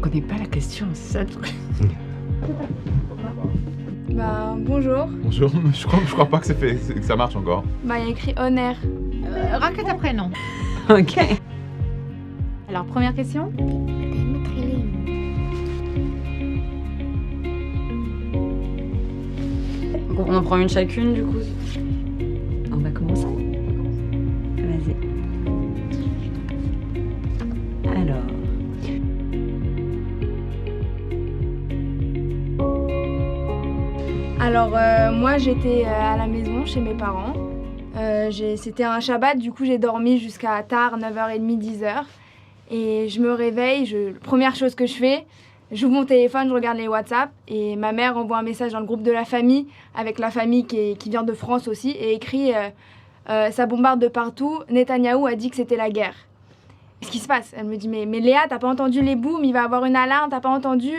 comprenais pas la question, c'est ça le truc. Bah, bonjour. Bonjour, je crois pas que ça marche encore. Bah, il y a écrit honneur. Raconte ta prénom. Ok. Alors, première question. On en prend une chacune du coup. On va commencer. Vas-y. Alors. Alors, moi, j'étais à la maison chez mes parents. C'était un Shabbat, du coup, j'ai dormi jusqu'à tard, 9h30, 10h. Et je me réveille, première chose que je fais, j'ouvre mon téléphone, je regarde les WhatsApp. Et ma mère envoie un message dans le groupe de la famille, avec la famille qui vient de France aussi, et écrit ça bombarde de partout, Netanyahou a dit que c'était la guerre. Qu'est-ce qui se passe? Elle me dit mais Léa, t'as pas entendu les booms, il va y avoir une alarme, t'as pas entendu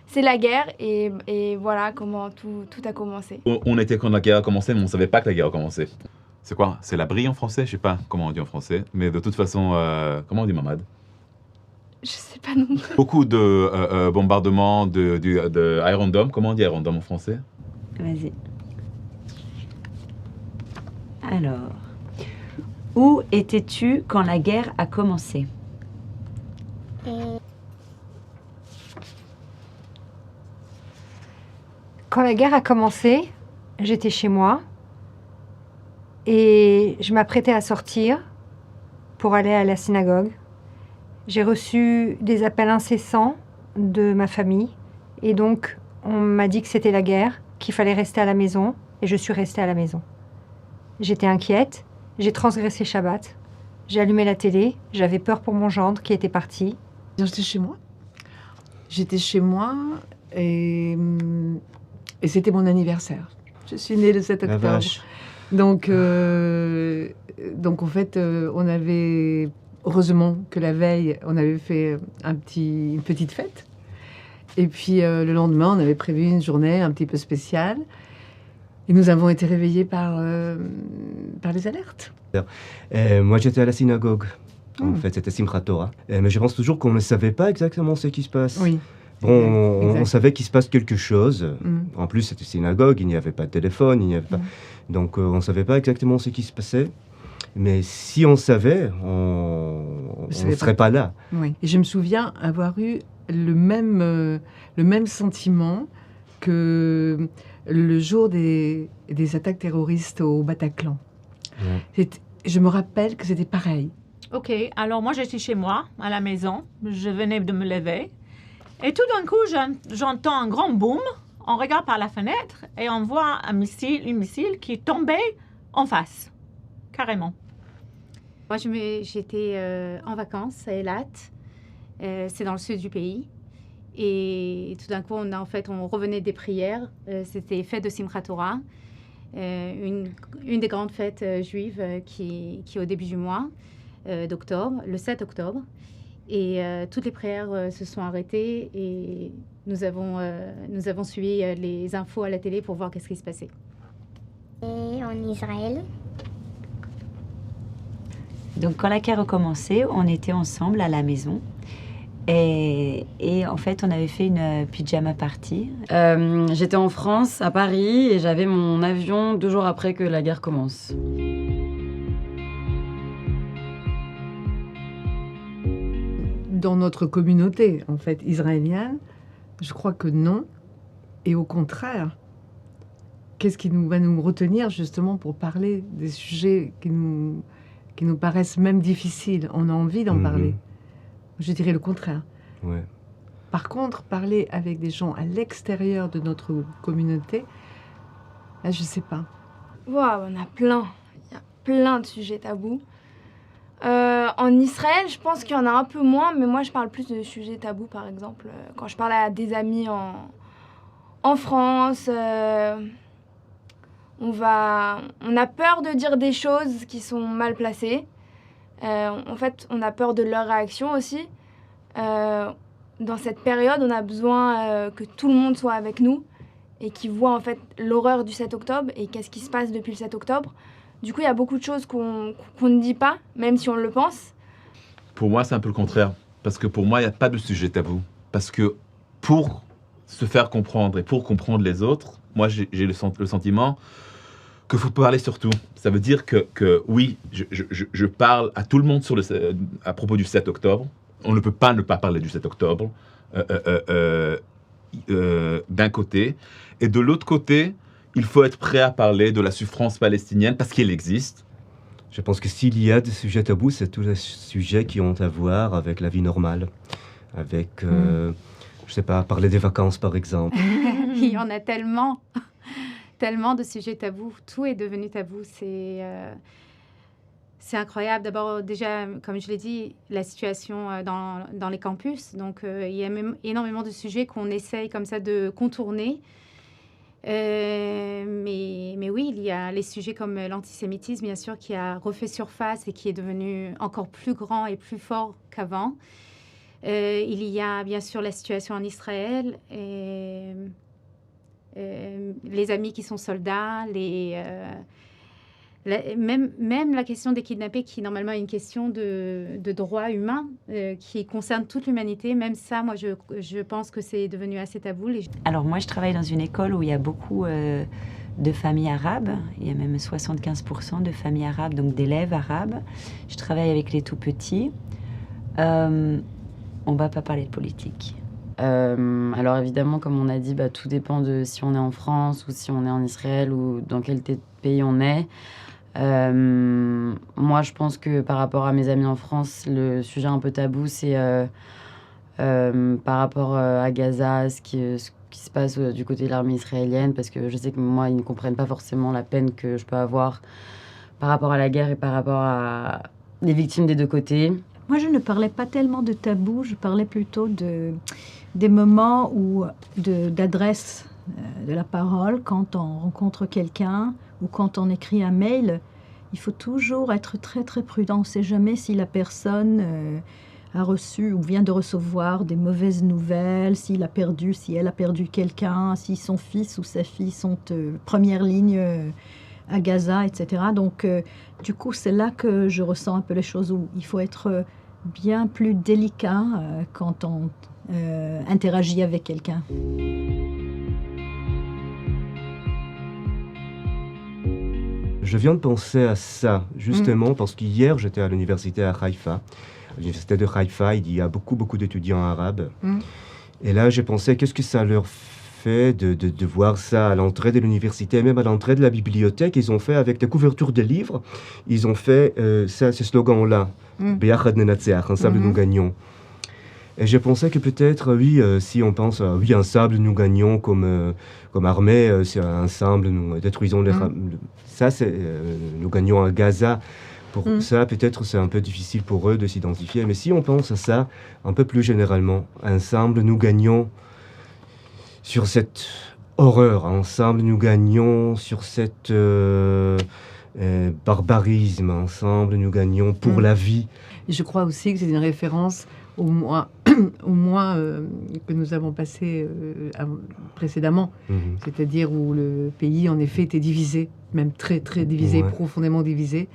c'est la guerre. Et voilà comment tout a commencé. On était quand la guerre a commencé, mais on savait pas que la guerre a commencé. C'est quoi? C'est la brille en français? Je sais pas comment on dit en français, mais de toute façon, comment on dit Mamad? Je sais pas non plus. Beaucoup de bombardements de Iron Dome. Comment on dit Iron Dome en français? Vas-y. Alors. Où étais-tu quand la guerre a commencé? Quand la guerre a commencé, j'étais chez moi et je m'apprêtais à sortir pour aller à la synagogue. J'ai reçu des appels incessants de ma famille et donc on m'a dit que c'était la guerre, qu'il fallait rester à la maison et je suis restée à la maison. J'étais inquiète, j'ai transgressé Shabbat, j'ai allumé la télé, j'avais peur pour mon gendre qui était parti. J'étais chez moi. J'étais chez moi et c'était mon anniversaire. Je suis née le 7 octobre. La vache. Donc en fait, on avait, heureusement que la veille, on avait fait une petite fête. Et puis le lendemain, on avait prévu une journée un petit peu spéciale. Et nous avons été réveillés par les alertes. Moi, j'étais à la synagogue. En fait, c'était Simchat Torah. Mais je pense toujours qu'on ne savait pas exactement ce qui se passe. Oui. Bon, on savait qu'il se passe quelque chose. En plus, c'était synagogue, il n'y avait pas de téléphone, il n'y avait pas... Donc, on ne savait pas exactement ce qui se passait. Mais si on savait, on ne serait pas là. Oui. Et je me souviens avoir eu le même sentiment que le jour des attaques terroristes au Bataclan. Ouais. Je me rappelle que c'était pareil. Ok, alors moi j'étais chez moi, à la maison. Je venais de me lever. Et tout d'un coup, j'entends un grand boom. On regarde par la fenêtre et on voit un missile qui est tombé en face, carrément. Moi, j'étais en vacances à Eilat. C'est dans le sud du pays. Et tout d'un coup, on revenait des prières. C'était fête de Simchat Torah, une des grandes fêtes juives qui est au début du mois d'octobre, le 7 octobre. Et toutes les prières se sont arrêtées et nous avons suivi les infos à la télé pour voir qu'est-ce qui se passait. Et en Israël. Donc quand la guerre a commencé, on était ensemble à la maison. Et en fait, on avait fait une pyjama party. J'étais en France, à Paris, et j'avais mon avion 2 jours après que la guerre commence. Dans notre communauté, en fait, israélienne, je crois que non. Et au contraire, qu'est-ce qui va nous retenir justement pour parler des sujets qui nous paraissent même difficiles? On a envie d'en parler. Je dirais le contraire. Ouais. Par contre, parler avec des gens à l'extérieur de notre communauté, là, je sais pas. Waouh, on a plein. Il y a plein de sujets tabous. En Israël, je pense qu'il y en a un peu moins, mais moi, je parle plus de sujets tabous, par exemple. Quand je parle à des amis en France, on a peur de dire des choses qui sont mal placées. En fait, on a peur de leur réaction aussi. Dans cette période, on a besoin que tout le monde soit avec nous et qui voit en fait l'horreur du 7 octobre et qu'est-ce qui se passe depuis le 7 octobre. Du coup, il y a beaucoup de choses qu'on ne dit pas, même si on le pense. Pour moi, c'est un peu le contraire. Parce que pour moi, il n'y a pas de sujet tabou. parce que pour se faire comprendre et pour comprendre les autres, moi j'ai le sentiment qu'il faut parler sur tout. Ça veut dire que oui, je parle à tout le monde à propos du 7 octobre. On ne peut pas ne pas parler du 7 octobre, d'un côté. Et de l'autre côté, il faut être prêt à parler de la souffrance palestinienne parce qu'elle existe. Je pense que s'il y a des sujets tabous, c'est tous les sujets qui ont à voir avec la vie normale. Avec, je sais pas, parler des vacances par exemple. Il y en a tellement, tellement de sujets tabous. Tout est devenu tabou. C'est incroyable. D'abord, déjà, comme je l'ai dit, la situation dans les campus. Donc, il y a même énormément de sujets qu'on essaye comme ça de contourner. Mais oui, il y a les sujets comme l'antisémitisme, bien sûr, qui a refait surface et qui est devenu encore plus grand et plus fort qu'avant. Il y a bien sûr la situation en Israël, et, les amis qui sont soldats, même la question des kidnappés, qui normalement est une question de droit humain, qui concerne toute l'humanité. Même ça, moi, je pense que c'est devenu assez tabou. Alors moi, je travaille dans une école où il y a beaucoup de familles arabes. Il y a même 75% de familles arabes, donc d'élèves arabes. Je travaille avec les tout-petits. On ne va pas parler de politique. Alors évidemment, comme on a dit, tout dépend de si on est en France ou si on est en Israël ou dans quel pays on est. Moi, je pense que par rapport à mes amis en France, le sujet un peu tabou, c'est par rapport à Gaza, ce qui se passe du côté de l'armée israélienne, parce que je sais que moi, ils ne comprennent pas forcément la peine que je peux avoir par rapport à la guerre et par rapport à les victimes des deux côtés. Moi, je ne parlais pas tellement de tabou, je parlais plutôt des moments d'adresse de la parole quand on rencontre quelqu'un ou quand on écrit un mail. Il faut toujours être très très prudent. On ne sait jamais si la personne a reçu ou vient de recevoir des mauvaises nouvelles, si elle a perdu quelqu'un, si son fils ou sa fille sont première ligne à Gaza, etc. Donc, du coup, c'est là que je ressens un peu les choses où il faut être bien plus délicat quand on interagit avec quelqu'un. Je viens de penser à ça, justement, parce qu'hier, j'étais à l'université à Haïfa. À l'université de Haïfa, il y a beaucoup d'étudiants arabes. Et là, j'ai pensé, qu'est-ce que ça leur fait de voir ça à l'entrée de l'université, même à l'entrée de la bibliothèque. Ils ont fait, avec des couvertures de livres, ils ont fait ce slogan-là, « Beyachad nenatzeach », ensemble nous gagnons. Et j'ai pensé que peut-être, oui, si on pense, oui, ensemble nous gagnons comme armée, c'est ensemble nous détruisons les... Ça, c'est nous gagnons à Gaza. Pour ça, peut-être, c'est un peu difficile pour eux de s'identifier. Mais si on pense à ça un peu plus généralement, ensemble nous gagnons sur cette horreur, ensemble nous gagnons sur cette barbarisme, ensemble nous gagnons pour la vie. Et je crois aussi que c'est une référence au mois que nous avons passé précédemment, c'est-à-dire où le pays en effet était divisé, même très très divisé, profondément divisé,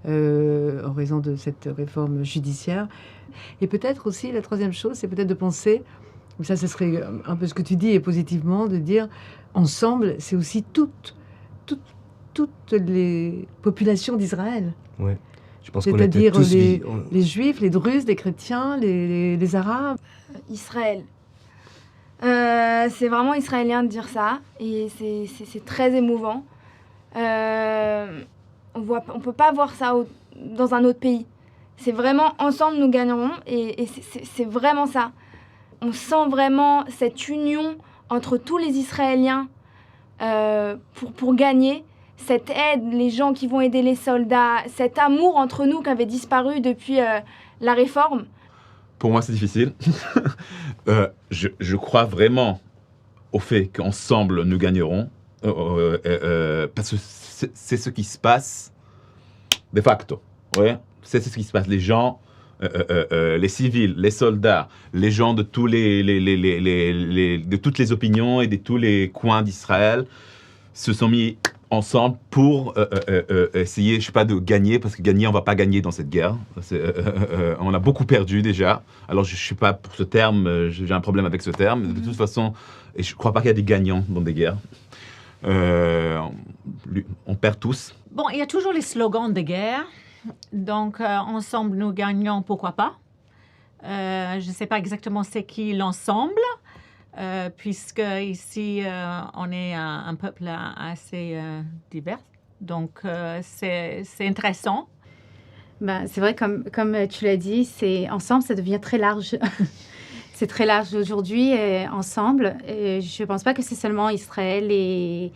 en raison de cette réforme judiciaire. Et peut-être aussi, la troisième chose, c'est peut-être de penser, ça ce serait un peu ce que tu dis, et positivement, de dire, ensemble, c'est aussi toutes les populations d'Israël. Ouais. C'est-à-dire les Juifs, les Druzes, les chrétiens, les Arabes. Israël. C'est vraiment israélien de dire ça, et c'est très émouvant. On peut pas voir ça dans un autre pays. C'est vraiment ensemble nous gagnerons, et c'est vraiment ça. On sent vraiment cette union entre tous les Israéliens pour gagner. Cette aide, les gens qui vont aider les soldats, cet amour entre nous qui avait disparu depuis la réforme. Pour moi, c'est difficile. Je crois vraiment au fait qu'ensemble, nous gagnerons. Parce que c'est ce qui se passe de facto. Ouais? C'est ce qui se passe. Les gens, les civils, les soldats, les gens de, de toutes les opinions et de tous les coins d'Israël se sont mis ensemble pour essayer, je sais pas, de gagner, parce que gagner, on va pas gagner dans cette guerre. On a beaucoup perdu déjà. Alors je suis pas pour ce terme, j'ai un problème avec ce terme. De toute façon, et je crois pas qu'il y a des gagnants dans des guerres. On perd tous. Bon, il y a toujours les slogans de guerre. Donc, ensemble, nous gagnons, pourquoi pas. Je ne sais pas exactement c'est qui l'ensemble, puisque ici, on est un peuple assez divers. Donc, c'est intéressant. Ben, c'est vrai, comme tu l'as dit, c'est ensemble, ça devient très large. C'est très large aujourd'hui, ensemble. Je ne pense pas que c'est seulement Israël et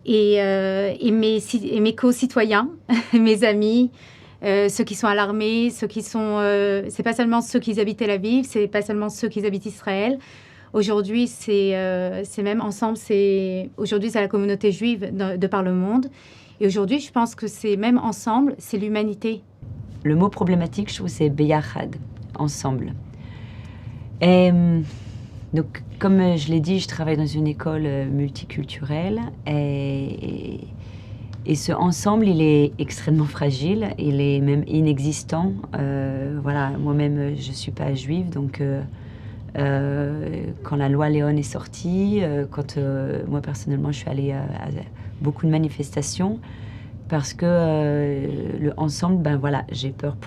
mes co-citoyens, mes amis, ceux qui sont à l'armée, ceux qui sont... c'est pas seulement ceux qui habitent Tel Aviv, c'est pas seulement ceux qui habitent Israël. Aujourd'hui, c'est même ensemble, aujourd'hui, c'est la communauté juive de par le monde. Et aujourd'hui, je pense que c'est même ensemble, c'est l'humanité. Le mot problématique, je trouve, c'est beyachad, ensemble. Et donc, comme je l'ai dit, je travaille dans une école multiculturelle et ce ensemble, il est extrêmement fragile, il est même inexistant. Voilà, moi-même, je ne suis pas juive, donc quand la loi Léon est sortie, quand moi personnellement, je suis allée à beaucoup de manifestations, parce que le ensemble, ben voilà, j'ai peur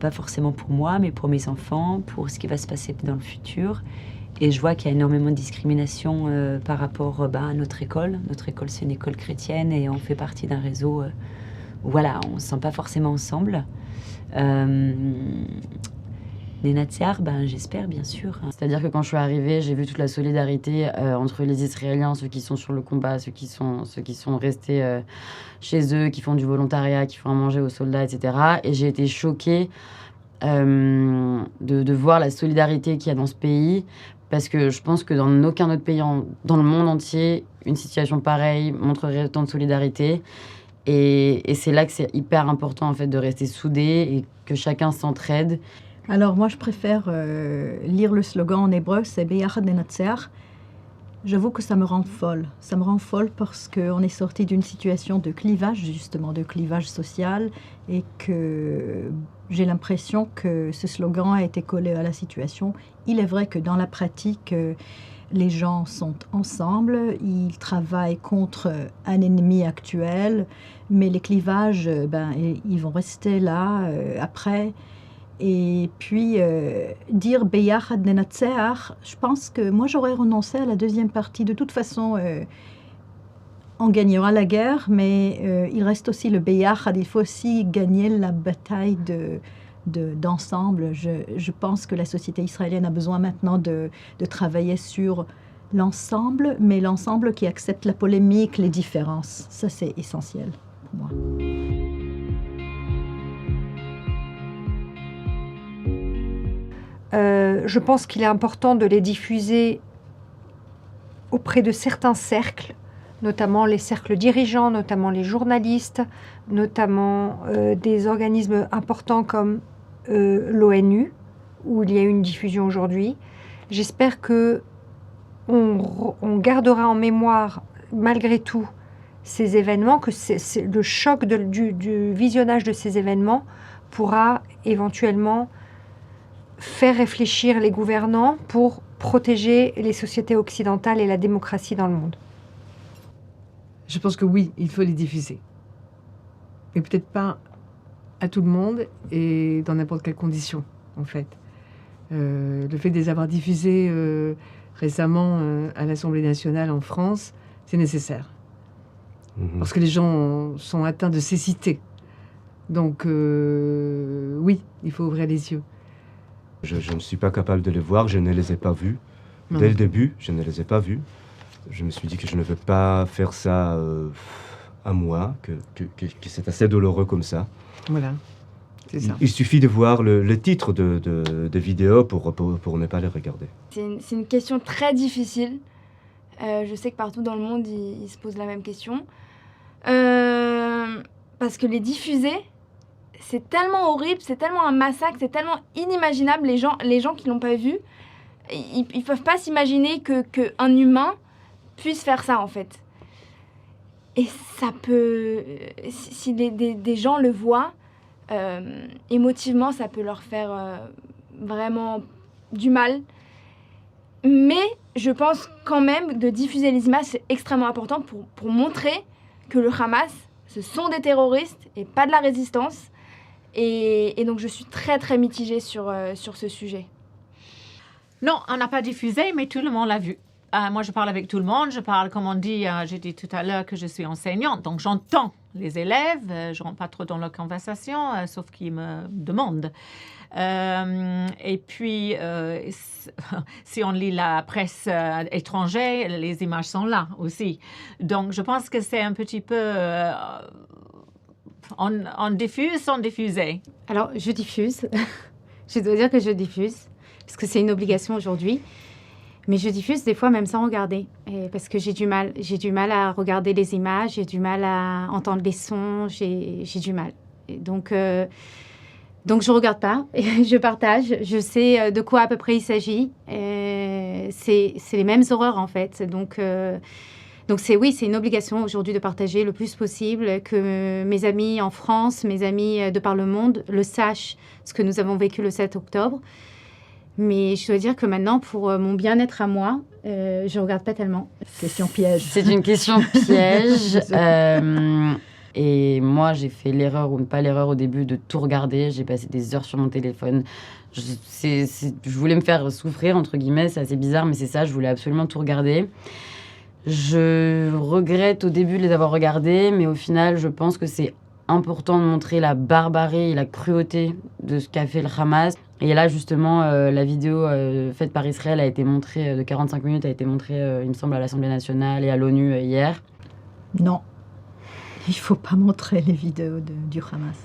pas forcément pour moi, mais pour mes enfants, pour ce qui va se passer dans le futur. Et je vois qu'il y a énormément de discrimination par rapport à notre école. Notre école, c'est une école chrétienne et on fait partie d'un réseau où, voilà, on ne se sent pas forcément ensemble. Les Natsiar, ben, j'espère, bien sûr. C'est-à-dire que quand je suis arrivée, j'ai vu toute la solidarité entre les Israéliens, ceux qui sont sur le combat, ceux qui sont restés chez eux, qui font du volontariat, qui font à manger aux soldats, etc. Et j'ai été choquée de voir la solidarité qu'il y a dans ce pays, parce que je pense que dans aucun autre pays dans le monde entier, une situation pareille montrerait autant de solidarité. Et c'est là que c'est hyper important en fait, de rester soudés et que chacun s'entraide. Alors moi, je préfère lire le slogan en hébreu, c'est Beyachad Nenatzeach. J'avoue que ça me rend folle. Ça me rend folle parce qu'on est sorti d'une situation de clivage, justement, de clivage social, et que j'ai l'impression que ce slogan a été collé à la situation. Il est vrai que dans la pratique, les gens sont ensemble, ils travaillent contre un ennemi actuel, mais les clivages, ils vont rester là après. Et puis, dire Beyachad Nenatzeach, je pense que moi, j'aurais renoncé à la deuxième partie. De toute façon, on gagnera la guerre, mais il reste aussi le Beyachad. Il faut aussi gagner la bataille d'ensemble. Je pense que la société israélienne a besoin maintenant de travailler sur l'ensemble, mais l'ensemble qui accepte la polémique, les différences. Ça, c'est essentiel pour moi. Je pense qu'il est important de les diffuser auprès de certains cercles, notamment les cercles dirigeants, notamment les journalistes, notamment des organismes importants comme l'ONU, où il y a une diffusion aujourd'hui. J'espère qu'on gardera en mémoire, malgré tout, ces événements, que le choc du visionnage de ces événements pourra éventuellement faire réfléchir les gouvernants pour protéger les sociétés occidentales et la démocratie dans le monde. Je pense que oui, il faut les diffuser. Et peut-être pas à tout le monde et dans n'importe quelle condition, en fait. Le fait de les avoir diffusés récemment à l'Assemblée nationale en France, c'est nécessaire. Parce que les gens sont atteints de cécité. Donc, oui, il faut ouvrir les yeux. Je ne suis pas capable de les voir, je ne les ai pas vus. Dès le début, je ne les ai pas vus. Je me suis dit que je ne veux pas faire ça à moi, que c'est assez douloureux comme ça. Voilà, c'est ça. Il suffit de voir le titre de vidéos pour ne pas les regarder. C'est une question très difficile. Je sais que partout dans le monde, ils se posent la même question. Parce que les diffuser, c'est tellement horrible, c'est tellement un massacre, c'est tellement inimaginable. Les gens qui l'ont pas vu, ils peuvent pas s'imaginer qu'un humain puisse faire ça, en fait. Et ça peut, si des gens le voient, émotivement, ça peut leur faire vraiment du mal. Mais je pense quand même de diffuser les images, c'est extrêmement important pour montrer que le Hamas, ce sont des terroristes et pas de la résistance. Et donc je suis très très mitigée sur ce sujet. Non, on n'a pas diffusé, mais tout le monde l'a vu. Moi, je parle avec tout le monde. Je parle, comme on dit, j'ai dit tout à l'heure que je suis enseignante. Donc, j'entends les élèves. Je ne rentre pas trop dans leur conversation, sauf qu'ils me demandent. Et puis, si on lit la presse étrangère, les images sont là aussi. Donc, je pense que c'est un petit peu... on diffuse sans diffuser. Alors, je diffuse. Je dois dire que je diffuse, parce que c'est une obligation aujourd'hui. Mais je diffuse des fois même sans regarder, parce que j'ai du mal. J'ai du mal à regarder les images, j'ai du mal à entendre les sons, j'ai du mal. Et donc, je ne regarde pas, je partage, je sais de quoi à peu près il s'agit. C'est les mêmes horreurs en fait. Donc c'est une obligation aujourd'hui de partager le plus possible, que mes amis en France, mes amis de par le monde le sachent, ce que nous avons vécu le 7 octobre. Mais je dois dire que maintenant, pour mon bien-être à moi, je ne regarde pas tellement. Question piège. C'est une question piège. Et moi, j'ai fait l'erreur ou pas l'erreur au début de tout regarder. J'ai passé des heures sur mon téléphone. Je voulais me faire souffrir, entre guillemets. C'est assez bizarre, mais c'est ça. Je voulais absolument tout regarder. Je regrette au début de les avoir regardés, mais au final, je pense que c'est important de montrer la barbarie et la cruauté de ce qu'a fait le Hamas. Et là, justement, la vidéo faite par Israël a été montrée, de 45 minutes, a été montrée, il me semble, à l'Assemblée nationale et à l'ONU hier. Non, il ne faut pas montrer les vidéos du Hamas.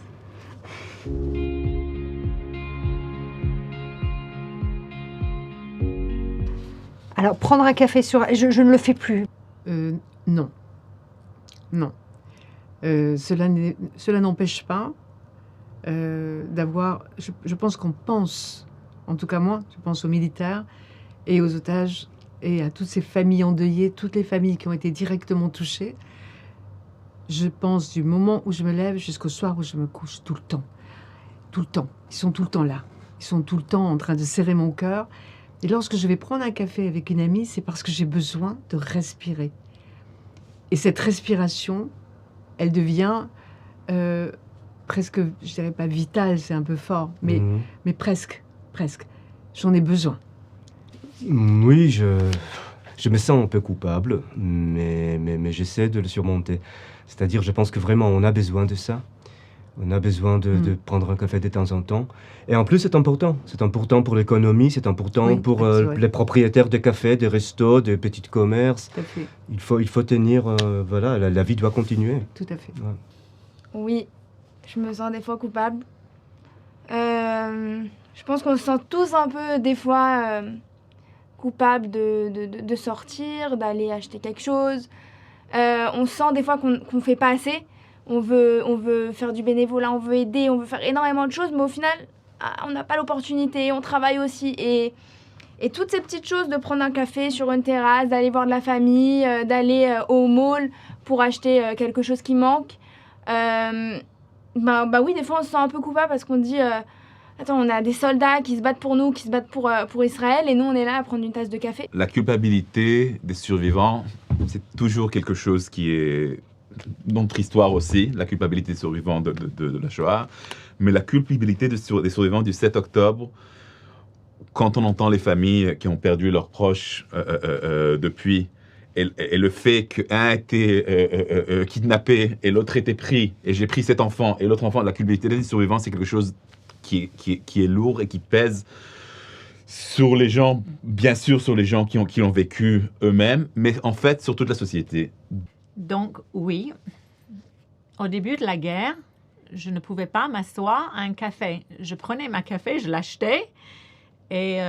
Alors, prendre un café je ne le fais plus. Non. Non. Cela n'empêche pas d'avoir... Je pense qu'on pense, en tout cas moi, je pense aux militaires et aux otages et à toutes ces familles endeuillées, toutes les familles qui ont été directement touchées. Je pense du moment où je me lève jusqu'au soir où je me couche, tout le temps. Tout le temps. Ils sont tout le temps là. Ils sont tout le temps en train de serrer mon cœur. Et lorsque je vais prendre un café avec une amie, c'est parce que j'ai besoin de respirer. Et cette respiration, elle devient presque, je dirais pas vitale, c'est un peu fort, mais presque. J'en ai besoin. Oui, je me sens un peu coupable, mais j'essaie de le surmonter. C'est-à-dire, je pense que vraiment, on a besoin de ça. On a besoin de prendre un café de temps en temps. Et en plus, c'est important. C'est important pour l'économie, c'est important pour les propriétaires de cafés, de restos, de petits commerces. Tout à fait. Il faut tenir... voilà, la vie doit continuer. Tout à fait. Ouais. Oui, je me sens des fois coupable. Je pense qu'on se sent tous un peu, des fois, coupables de sortir, d'aller acheter quelque chose. On sent des fois qu'on ne fait pas assez. On veut faire du bénévolat, on veut aider, on veut faire énormément de choses, mais au final, on n'a pas l'opportunité, on travaille aussi. Et toutes ces petites choses de prendre un café sur une terrasse, d'aller voir de la famille, d'aller au mall pour acheter quelque chose qui manque, oui, des fois on se sent un peu coupable parce qu'on dit attends, on a des soldats qui se battent pour nous, qui se battent pour Israël, et nous on est là à prendre une tasse de café. La culpabilité des survivants, c'est toujours quelque chose qui est... dans notre histoire aussi, la culpabilité des survivants de la Shoah, mais la culpabilité des survivants du 7 octobre, quand on entend les familles qui ont perdu leurs proches depuis, et le fait qu'un a été kidnappé et l'autre était pris, et j'ai pris cet enfant et l'autre enfant, la culpabilité des survivants, c'est quelque chose qui est lourd et qui pèse sur les gens, bien sûr sur les gens qui l'ont vécu eux-mêmes, mais en fait sur toute la société. Donc, oui, au début de la guerre, je ne pouvais pas m'asseoir à un café. Je prenais ma café, je l'achetais, et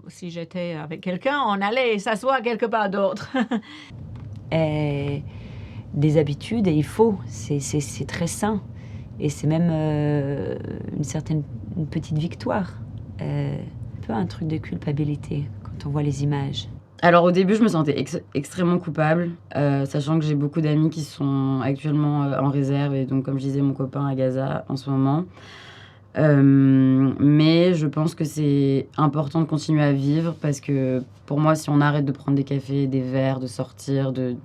si j'étais avec quelqu'un, on allait s'asseoir quelque part d'autre. Des habitudes, et il faut, c'est très sain. Et c'est même une petite victoire. Un peu un truc de culpabilité quand on voit les images. Alors au début, je me sentais extrêmement coupable, sachant que j'ai beaucoup d'amis qui sont actuellement en réserve et donc, comme je disais, mon copain à Gaza en ce moment. Mais je pense que c'est important de continuer à vivre parce que pour moi, si on arrête de prendre des cafés, des verres, de sortir, de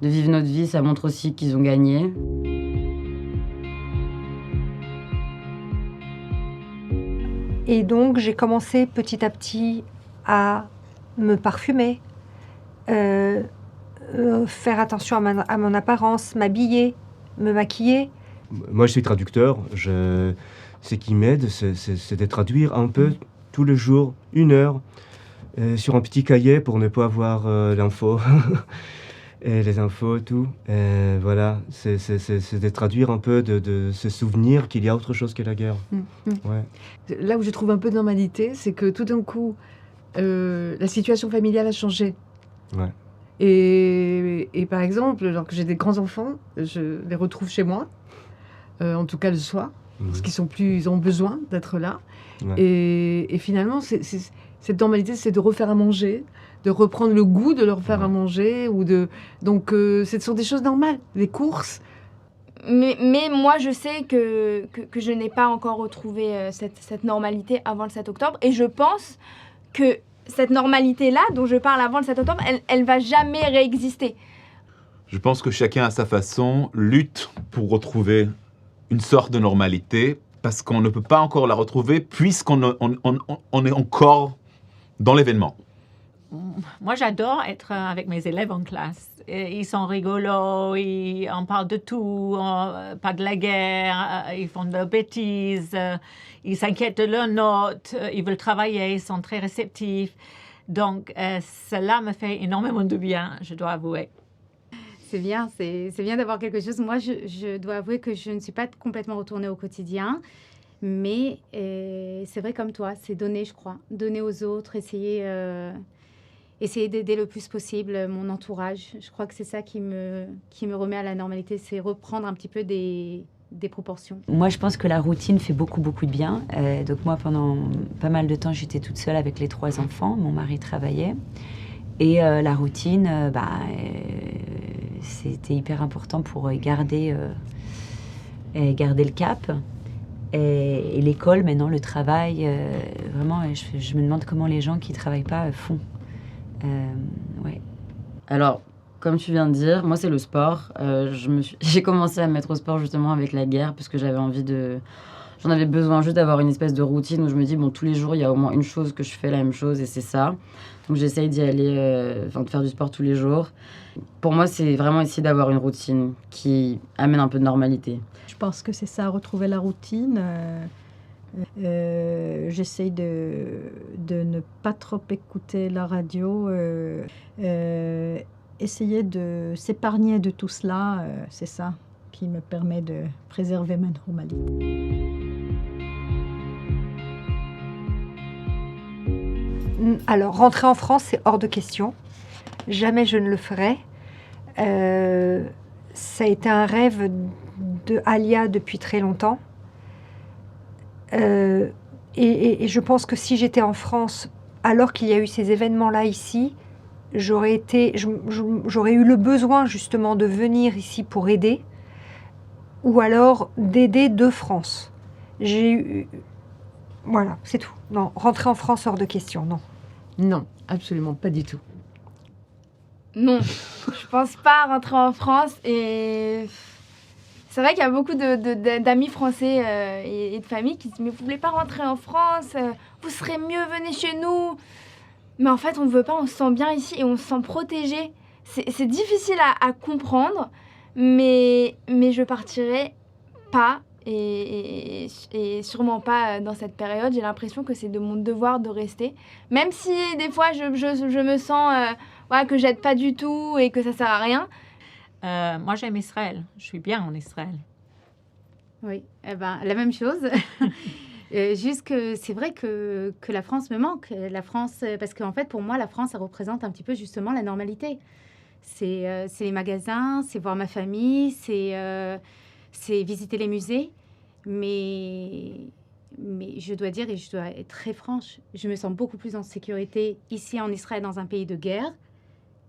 vivre notre vie, ça montre aussi qu'ils ont gagné. Et donc, j'ai commencé petit à petit à me parfumer, faire attention à mon apparence, m'habiller, me maquiller. Moi, je suis traducteur. Ce qui m'aide, c'est de traduire un peu tous les jours, 1 heure, sur un petit cahier pour ne pas avoir l'info. Et les infos, tout. Et voilà, c'est de traduire un peu, de se souvenir qu'il y a autre chose que la guerre. Ouais. Là où je trouve un peu de normalité, c'est que tout d'un coup, la situation familiale a changé. Ouais. Et par exemple, alors que j'ai des grands-enfants, je les retrouve chez moi, en tout cas le soir, parce qu'ils ont besoin d'être là. Ouais. Et finalement, cette normalité, c'est de refaire à manger, de reprendre le goût de leur faire à manger. Donc, ce sont des choses normales, les courses. Mais moi, je sais que je n'ai pas encore retrouvé cette normalité avant le 7 octobre. Et je pense que cette normalité-là, dont je parle avant le 7 octobre, elle va jamais réexister. Je pense que chacun, à sa façon, lutte pour retrouver une sorte de normalité, parce qu'on ne peut pas encore la retrouver, puisqu'on est encore dans l'événement. Moi, j'adore être avec mes élèves en classe. Ils sont rigolos, on parle de tout, pas de la guerre, ils font de bêtises, ils s'inquiètent de leurs notes, ils veulent travailler, ils sont très réceptifs. Donc, cela me fait énormément de bien, je dois avouer. C'est bien d'avoir quelque chose. Moi, je dois avouer que je ne suis pas complètement retournée au quotidien. Mais c'est vrai comme toi, c'est donner, je crois. Donner aux autres, essayer d'aider le plus possible mon entourage. Je crois que c'est ça qui me remet à la normalité, c'est reprendre un petit peu des proportions. Moi, je pense que la routine fait beaucoup, beaucoup de bien. Donc moi, pendant pas mal de temps, j'étais toute seule avec les 3 enfants. Mon mari travaillait. Et la routine, c'était hyper important pour garder le cap. Et l'école, maintenant, le travail, vraiment, je me demande comment les gens qui ne travaillent pas font. Ouais. Alors, comme tu viens de dire, moi, c'est le sport. J'ai commencé à me mettre au sport justement avec la guerre, parce que j'en avais besoin juste d'avoir une espèce de routine où je me dis, bon, tous les jours, il y a au moins une chose que je fais la même chose, et c'est ça. Donc, j'essaye d'y aller, de faire du sport tous les jours. Pour moi, c'est vraiment essayer d'avoir une routine qui amène un peu de normalité. Je pense que c'est ça, retrouver la routine. J'essaye de ne pas trop écouter la radio. Essayer de s'épargner de tout cela, c'est ça qui me permet de préserver ma normalité. Alors, rentrer en France, c'est hors de question. Jamais je ne le ferai. Ça a été un rêve de Alia depuis très longtemps. Et je pense que si j'étais en France, alors qu'il y a eu ces événements-là ici, j'aurais eu le besoin justement de venir ici pour aider, ou alors d'aider de France. Voilà, c'est tout. Non, rentrer en France hors de question, non. Non, absolument pas du tout. Non, je pense pas rentrer en France. Et c'est vrai qu'il y a beaucoup d'amis français et de familles qui disent « Mais vous voulez pas rentrer en France, vous serez mieux, venez chez nous ». Mais en fait, on ne veut pas, on se sent bien ici et on se sent protégé. C'est difficile à comprendre, mais je partirai pas. Et sûrement pas dans cette période. J'ai l'impression que c'est de mon devoir de rester. Même si des fois je me sens que j'aide pas du tout et que ça sert à rien. Moi j'aime Israël. Je suis bien en Israël. Oui, la même chose. Juste que c'est vrai que la France me manque. La France, parce qu'en fait pour moi la France ça représente un petit peu justement la normalité. C'est les magasins, c'est voir ma famille, c'est visiter les musées, mais je dois dire, et je dois être très franche, je me sens beaucoup plus en sécurité ici en Israël, dans un pays de guerre,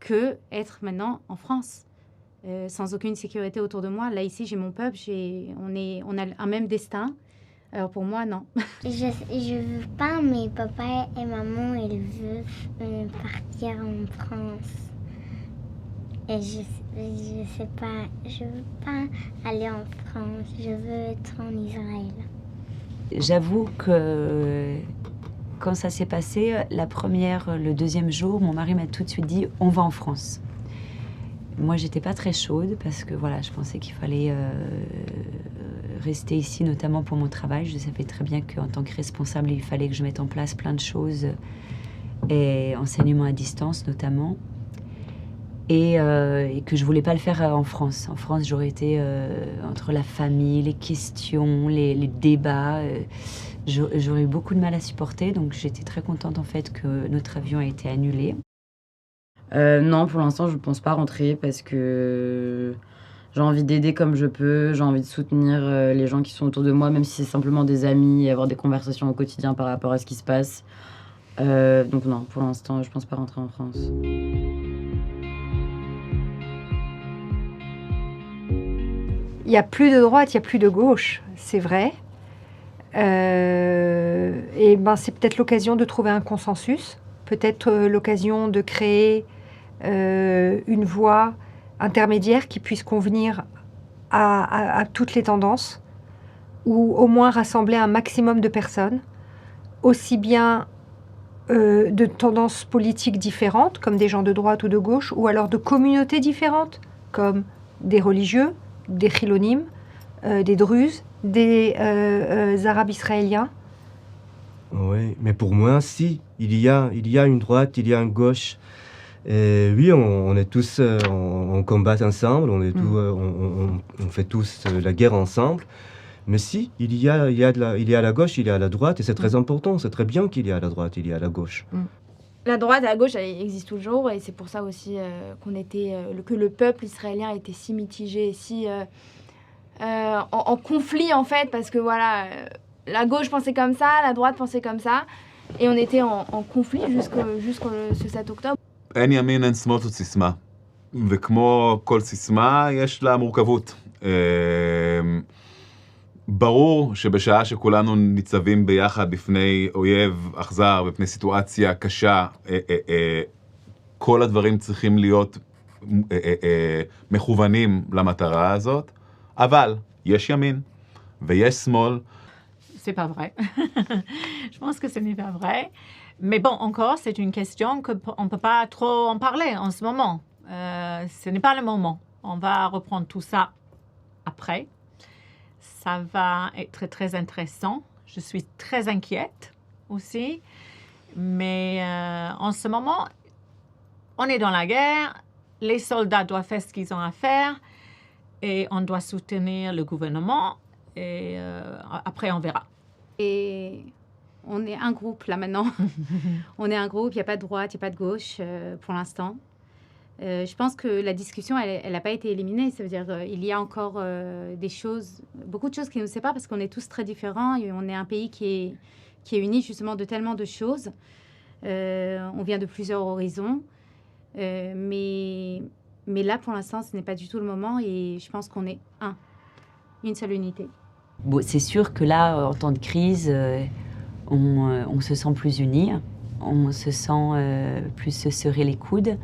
que être maintenant en France, sans aucune sécurité autour de moi. Là, ici, j'ai mon peuple, on a un même destin. Alors pour moi, non. Je veux pas, mais papa et maman, ils veulent partir en France. Et je sais pas, je veux pas aller en France, je veux être en Israël. J'avoue que quand ça s'est passé, le deuxième jour, mon mari m'a tout de suite dit « on va en France ». Moi, j'étais pas très chaude parce que voilà, je pensais qu'il fallait rester ici, notamment pour mon travail. Je savais très bien qu'en tant que responsable, il fallait que je mette en place plein de choses, et enseignement à distance notamment, et que je voulais pas le faire en France. En France, j'aurais été entre la famille, les questions, les débats. J'aurais eu beaucoup de mal à supporter, donc j'étais très contente en fait que notre avion a été annulé. Non, pour l'instant, je ne pense pas rentrer parce que j'ai envie d'aider comme je peux, j'ai envie de soutenir les gens qui sont autour de moi, même si c'est simplement des amis, et avoir des conversations au quotidien par rapport à ce qui se passe. Donc non, pour l'instant, je ne pense pas rentrer en France. Il n'y a plus de droite, il n'y a plus de gauche, c'est vrai. Et ben, c'est peut-être l'occasion de trouver un consensus, peut-être l'occasion de créer une voie intermédiaire qui puisse convenir à toutes les tendances, ou au moins rassembler un maximum de personnes, aussi bien de tendances politiques différentes, comme des gens de droite ou de gauche, ou alors de communautés différentes, comme des religieux, des chilonimes, des druzes, des arabes israéliens. Oui, mais pour moi, si, il y a une droite, il y a une gauche. Et oui, on est tous, on combat ensemble, on fait tous la guerre ensemble. Mais si, il y a la gauche, il y a la droite, et c'est très important, c'est très bien qu'il y a la droite, il y a la gauche. La droite et la gauche, elle existe toujours, et c'est pour ça aussi que le peuple israélien était si mitigé, si en conflit en fait, parce que voilà, la gauche pensait comme ça, la droite pensait comme ça, et on était en conflit jusqu'au 7 octobre. אין ימין, אין שמאל, זאת סיסמה. וכמו כל סיסמה, יש לה מורכבות. ברור שבשעה שכולנו ניצבים ביחד בפני אויב אכזר, בפני סיטואציה קשה, כל הדברים צריכים להיות מכוונים למטרה הזאת, אבל יש ימין ויש שמאל. C'est pas vrai. Je pense que ce n'est pas vrai. Mais bon, encore, c'est une question qu'on ne peut pas trop en parler en ce moment. Ce n'est pas le moment. On va reprendre tout ça après. Ça va être très intéressant. Je suis très inquiète aussi. Mais en ce moment, on est dans la guerre. Les soldats doivent faire ce qu'ils ont à faire. Et on doit soutenir le gouvernement. Et après, on verra. Et on est un groupe là maintenant. On est un groupe, il n'y a pas de droite, il n'y a pas de gauche pour l'instant. Je pense que la discussion, elle n'a pas été éliminée. Ça veut dire qu'il y a encore des choses, beaucoup de choses qui nous séparent parce qu'on est tous très différents et on est un pays qui est uni justement de tellement de choses. On vient de plusieurs horizons. Mais là, pour l'instant, ce n'est pas du tout le moment et je pense qu'on est une seule unité. Bon, c'est sûr que là, en temps de crise, on se sent plus unis, on se sent plus se serrer les coudes.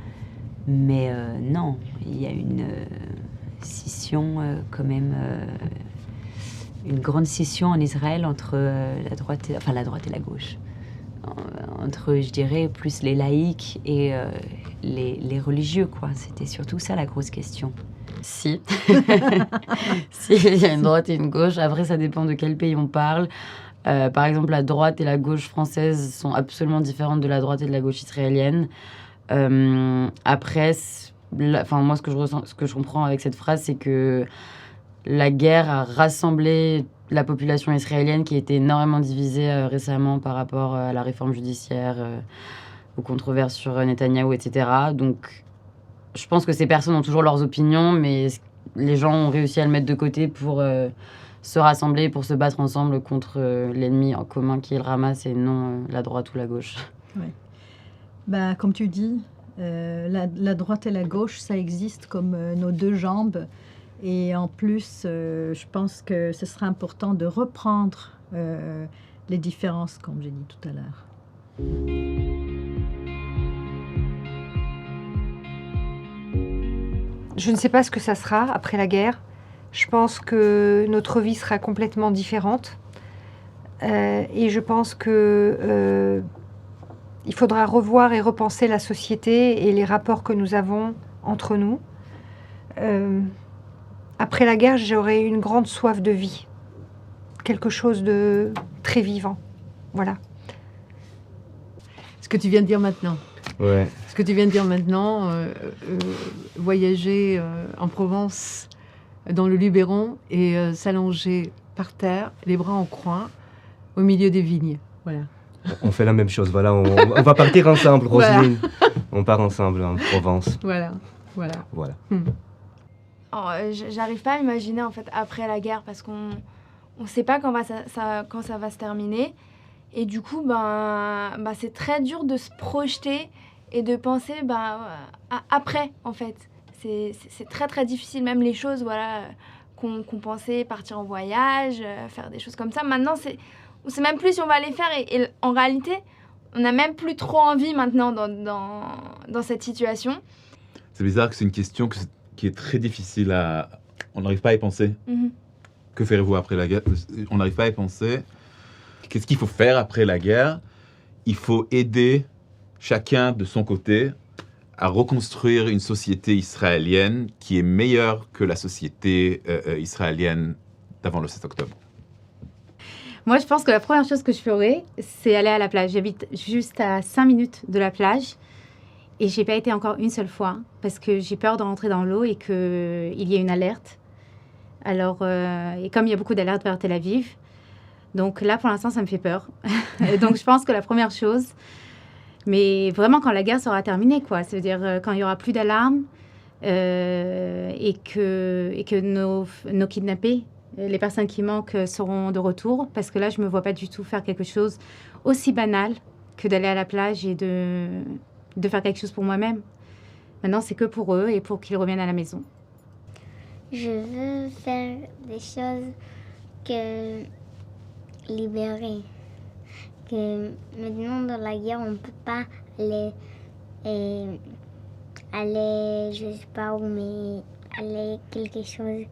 Mais non, il y a une scission quand même, une grande scission en Israël entre la droite et la gauche. Entre, je dirais, plus les laïcs et les religieux, quoi. C'était surtout ça la grosse question. Si. Si, il y a une droite et une gauche. Après, ça dépend de quel pays on parle. Par exemple, la droite et la gauche française sont absolument différentes de la droite et de la gauche israélienne. Après, moi, ce que je comprends avec cette phrase, c'est que la guerre a rassemblé la population israélienne qui était énormément divisée récemment par rapport à la réforme judiciaire, aux controverses sur Netanyahou, etc. Donc, je pense que ces personnes ont toujours leurs opinions, mais les gens ont réussi à le mettre de côté pour se rassembler pour se battre ensemble contre l'ennemi en commun qui est le Hamas et non la droite ou la gauche. Ouais. Bah, comme tu dis, la droite et la gauche, ça existe comme nos deux jambes. Et en plus, je pense que ce sera important de reprendre les différences, comme j'ai dit tout à l'heure. Je ne sais pas ce que ça sera après la guerre. Je pense que notre vie sera complètement différente. Et je pense que il faudra revoir et repenser la société et les rapports que nous avons entre nous. Après la guerre, j'aurai une grande soif de vie. Quelque chose de très vivant. Voilà. Ce que tu viens de dire maintenant. Ouais. Ce que tu viens de dire maintenant, voyager en Provence, dans le Luberon, et s'allonger par terre, les bras en croix, au milieu des vignes. Voilà. On fait la même chose, voilà. On va partir ensemble, Roselyne. Voilà. On part ensemble en Provence. Voilà. Oh, j'arrive pas à imaginer, en fait, après la guerre, parce qu'on ne sait pas quand ça va se terminer. Et du coup, c'est très dur de se projeter et de penser après, en fait. C'est très, très difficile. Même les choses qu'on pensait partir en voyage, faire des choses comme ça. Maintenant, on ne sait même plus si on va les faire. Et en réalité, on n'a même plus trop envie maintenant dans cette situation. C'est bizarre que c'est une question qui est très difficile à... On n'arrive pas à y penser. Mm-hmm. Que ferez-vous après la guerre? On n'arrive pas à y penser. Qu'est-ce qu'il faut faire après la guerre? Il faut aider chacun de son côté à reconstruire une société israélienne qui est meilleure que la société israélienne d'avant le 7 octobre. Moi, je pense que la première chose que je ferais, c'est aller à la plage. J'habite juste à 5 minutes de la plage. Et je n'ai pas été encore une seule fois parce que j'ai peur de rentrer dans l'eau et qu'il y ait une alerte. Alors, et comme il y a beaucoup d'alertes vers Tel Aviv, donc là, pour l'instant, ça me fait peur. Donc, je pense que la première chose, mais vraiment quand la guerre sera terminée, quoi, c'est-à-dire quand il n'y aura plus d'alarme et que nos kidnappés, les personnes qui manquent seront de retour, parce que là, je ne me vois pas du tout faire quelque chose aussi banal que d'aller à la plage et de faire quelque chose pour moi-même. Maintenant, c'est que pour eux et pour qu'ils reviennent à la maison. Je veux faire des choses que libérer. Que maintenant, dans la guerre, on ne peut pas aller, je ne sais pas où, mais aller quelque chose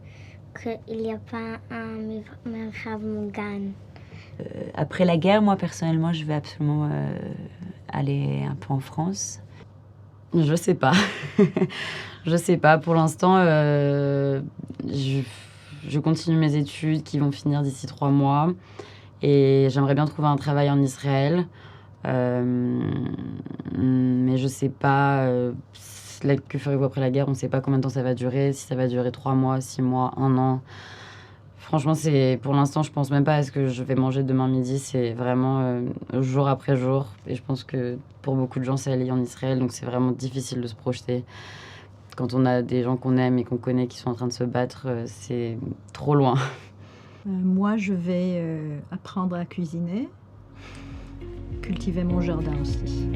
qu'il n'y a pas un Merhav Mugan. Après la guerre, moi, personnellement, je vais absolument aller un peu en France. Je sais pas. Je sais pas. Pour l'instant, je continue mes études qui vont finir d'ici 3 mois. Et j'aimerais bien trouver un travail en Israël. Mais je sais pas... que ferez-vous après la guerre? On ne sait pas combien de temps ça va durer. Si ça va durer 3 mois, 6 mois, 1 an. Franchement, pour l'instant, je pense même pas à ce que je vais manger demain midi. C'est vraiment jour après jour. Et je pense que pour beaucoup de gens, c'est lié en Israël. Donc, c'est vraiment difficile de se projeter. Quand on a des gens qu'on aime et qu'on connaît qui sont en train de se battre, c'est trop loin. Moi, je vais apprendre à cuisiner, cultiver mon jardin aussi.